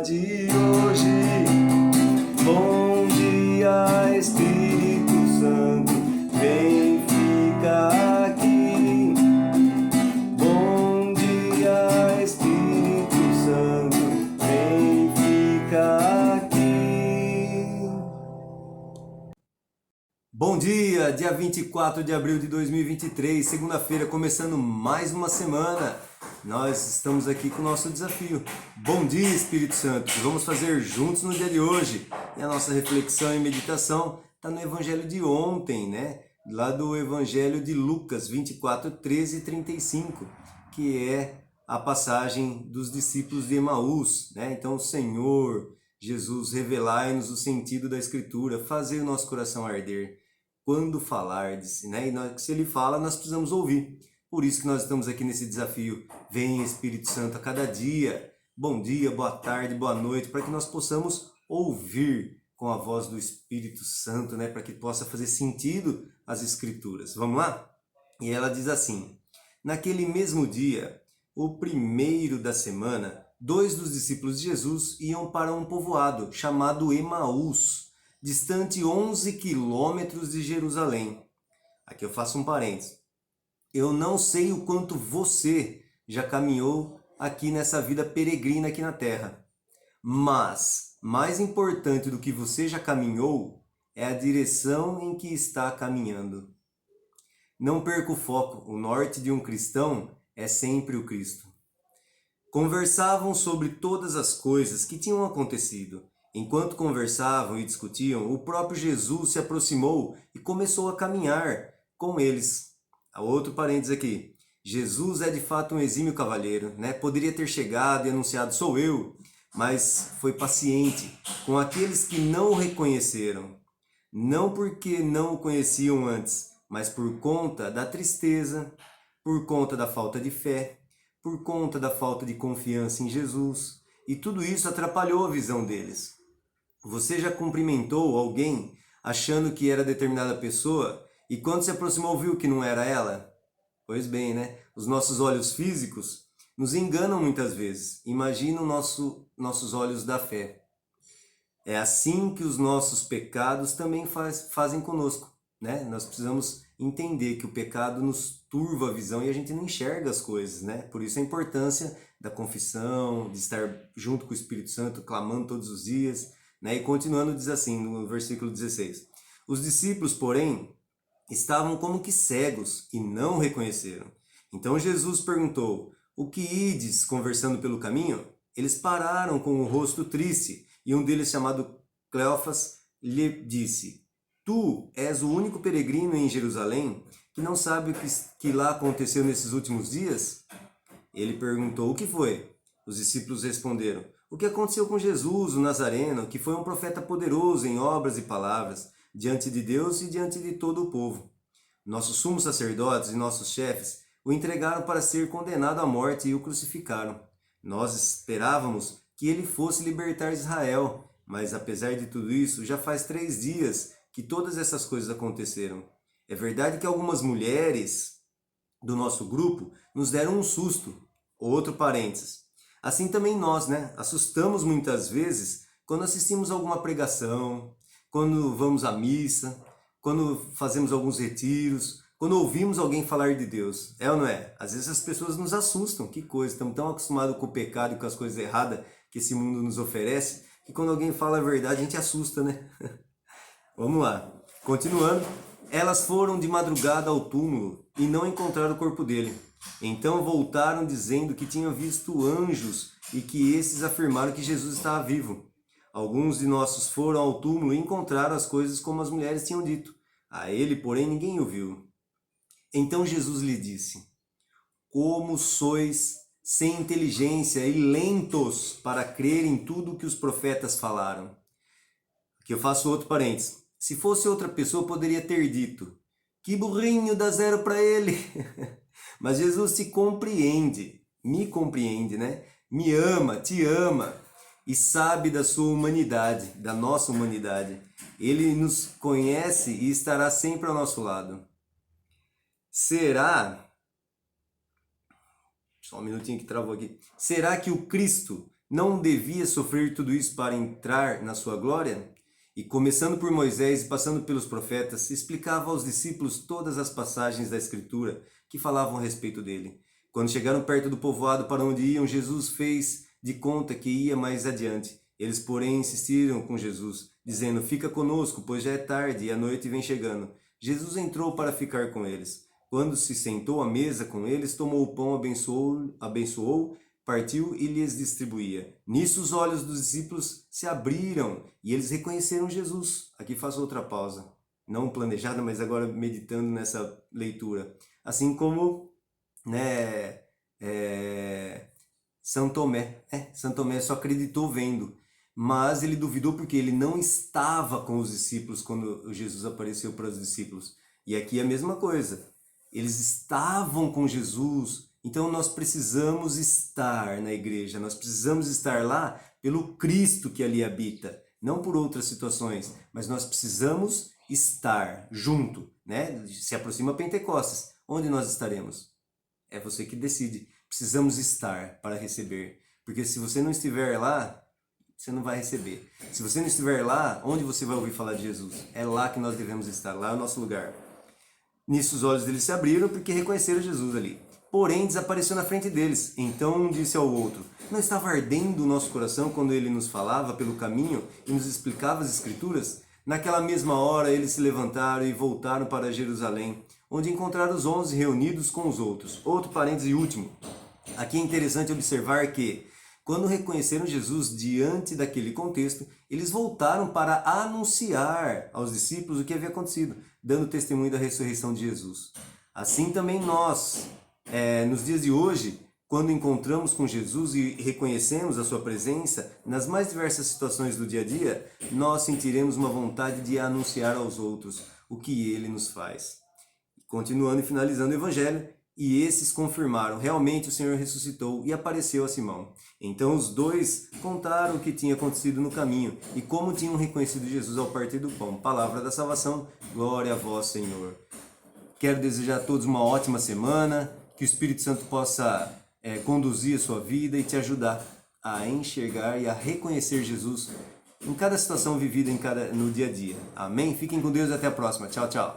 de hoje. Bom dia, Espírito Santo, vem ficar aqui. Bom dia, Espírito Santo, vem ficar aqui. Bom dia 24 de abril de 2023, segunda-feira, começando mais uma semana. Nós estamos aqui com o nosso desafio. Bom dia, Espírito Santo, que vamos fazer juntos no dia de hoje. E a nossa reflexão e meditação está no Evangelho de ontem, né? Lá do Evangelho de Lucas 24, 13 e 35, que é a passagem dos discípulos de Emaús, né? Então, o Senhor Jesus, revelai-nos o sentido da Escritura, fazer o nosso coração arder quando falardes, né? E se Ele fala, nós precisamos ouvir. Por isso que nós estamos aqui nesse desafio. Vem, Espírito Santo, a cada dia. Bom dia, boa tarde, boa noite, para que nós possamos ouvir com a voz do Espírito Santo, né? Para que possa fazer sentido as Escrituras. Vamos lá? E ela diz assim: naquele mesmo dia, o primeiro da semana, 2 dos discípulos de Jesus iam para um povoado chamado Emaús, distante 11 quilômetros de Jerusalém. Aqui eu faço um parênteses. Eu não sei o quanto você já caminhou aqui nessa vida peregrina aqui na Terra, mas mais importante do que você já caminhou é a direção em que está caminhando. Não perca o foco, o norte de um cristão é sempre o Cristo. Conversavam sobre todas as coisas que tinham acontecido. Enquanto conversavam e discutiam, o próprio Jesus se aproximou e começou a caminhar com eles. Outro parênteses aqui. Jesus é de fato um exímio cavalheiro, né? Poderia ter chegado e anunciado, sou eu, mas foi paciente com aqueles que não o reconheceram. Não porque não o conheciam antes, mas por conta da tristeza, por conta da falta de fé, por conta da falta de confiança em Jesus. E tudo isso atrapalhou a visão deles. Você já cumprimentou alguém achando que era determinada pessoa e quando se aproximou viu que não era ela? Pois bem, né? Os nossos olhos físicos nos enganam muitas vezes. Imagina nossos olhos da fé. É assim que os nossos pecados também fazem conosco, né? Nós precisamos entender que o pecado nos turva a visão e a gente não enxerga as coisas, né? Por isso a importância da confissão, de estar junto com o Espírito Santo, clamando todos os dias, né? E continuando diz assim, no versículo 16. Os discípulos, porém, estavam como que cegos e não reconheceram. Então Jesus perguntou, o que ides conversando pelo caminho? Eles pararam com o rosto triste e um deles, chamado Cleofas, lhe disse, tu és o único peregrino em Jerusalém que não sabe o que lá aconteceu nesses últimos dias? Ele perguntou, o que foi? Os discípulos responderam, o que aconteceu com Jesus, o Nazareno, que foi um profeta poderoso em obras e palavras, diante de Deus e diante de todo o povo. Nossos sumos sacerdotes e nossos chefes o entregaram para ser condenado à morte e o crucificaram. Nós esperávamos que ele fosse libertar Israel, mas apesar de tudo isso, já faz 3 dias que todas essas coisas aconteceram. É verdade que algumas mulheres do nosso grupo nos deram um susto. Outro parênteses. Assim também nós, né? Assustamos muitas vezes quando assistimos alguma pregação, quando vamos à missa, quando fazemos alguns retiros, quando ouvimos alguém falar de Deus. É ou não é? Às vezes as pessoas nos assustam. Que coisa, estamos tão acostumados com o pecado e com as coisas erradas que esse mundo nos oferece, que quando alguém fala a verdade a gente assusta, né? Vamos lá. Continuando. Elas foram de madrugada ao túmulo e não encontraram o corpo dele. Então voltaram dizendo que tinham visto anjos e que esses afirmaram que Jesus estava vivo. Alguns de nossos foram ao túmulo e encontraram as coisas como as mulheres tinham dito. A ele, porém, ninguém o viu. Então Jesus lhe disse, como sois sem inteligência e lentos para crer em tudo o que os profetas falaram. Aqui eu faço outro parênteses. Se fosse outra pessoa, poderia ter dito, que burrinho, dá 0 para ele. Mas Jesus te compreende, me compreende, né? Me ama, te ama e sabe da sua humanidade, da nossa humanidade. Ele nos conhece e estará sempre ao nosso lado. Será... Só um minutinho que travou aqui. Será que o Cristo Não devia sofrer tudo isso para entrar na sua glória? E começando por Moisés e passando pelos profetas, explicava aos discípulos todas as passagens da Escritura que falavam a respeito dele. Quando chegaram perto do povoado para onde iam, Jesus fez de conta que ia mais adiante. Eles, porém, insistiram com Jesus, dizendo: Fica conosco, pois já é tarde e a noite vem chegando. Jesus entrou para ficar com eles. Quando se sentou à mesa com eles, tomou o pão, abençoou, partiu e lhes distribuía. Nisso os olhos dos discípulos se abriram e eles reconheceram Jesus. Aqui faço outra pausa, não planejada, mas agora meditando nessa leitura. Assim como, né, São Tomé. São Tomé só acreditou vendo, mas ele duvidou porque ele não estava com os discípulos quando Jesus apareceu para os discípulos. E aqui é a mesma coisa. Eles estavam com Jesus, então nós precisamos estar na igreja, nós precisamos estar lá pelo Cristo que ali habita, não por outras situações, mas nós precisamos estar junto, né? Se aproxima Pentecostes, onde nós estaremos? É você que decide. Precisamos estar para receber, porque se você não estiver lá, você não vai receber. Se você não estiver lá, onde você vai ouvir falar de Jesus? É lá que nós devemos estar, lá é o nosso lugar. Nisso os olhos deles se abriram porque reconheceram Jesus ali. Porém, desapareceu na frente deles. Então um disse ao outro: Não estava ardendo o nosso coração quando ele nos falava pelo caminho e nos explicava as Escrituras? Naquela mesma hora eles se levantaram e voltaram para Jerusalém, onde encontraram os 11 reunidos com os outros. Outro parênteses e último. Aqui é interessante observar que, quando reconheceram Jesus diante daquele contexto, eles voltaram para anunciar aos discípulos o que havia acontecido, dando testemunho da ressurreição de Jesus. Assim também nós, nos dias de hoje, quando encontramos com Jesus e reconhecemos a sua presença, nas mais diversas situações do dia a dia, nós sentiremos uma vontade de anunciar aos outros o que ele nos faz. Continuando e finalizando o evangelho, e esses confirmaram: realmente o Senhor ressuscitou e apareceu a Simão. Então os dois contaram o que tinha acontecido no caminho e como tinham reconhecido Jesus ao partir do pão. Palavra da salvação, glória a vós, Senhor. Quero desejar a todos uma ótima semana, que o Espírito Santo possa conduzir a sua vida e te ajudar a enxergar e a reconhecer Jesus em cada situação vivida no dia a dia. Amém? Fiquem com Deus e até a próxima. Tchau, tchau.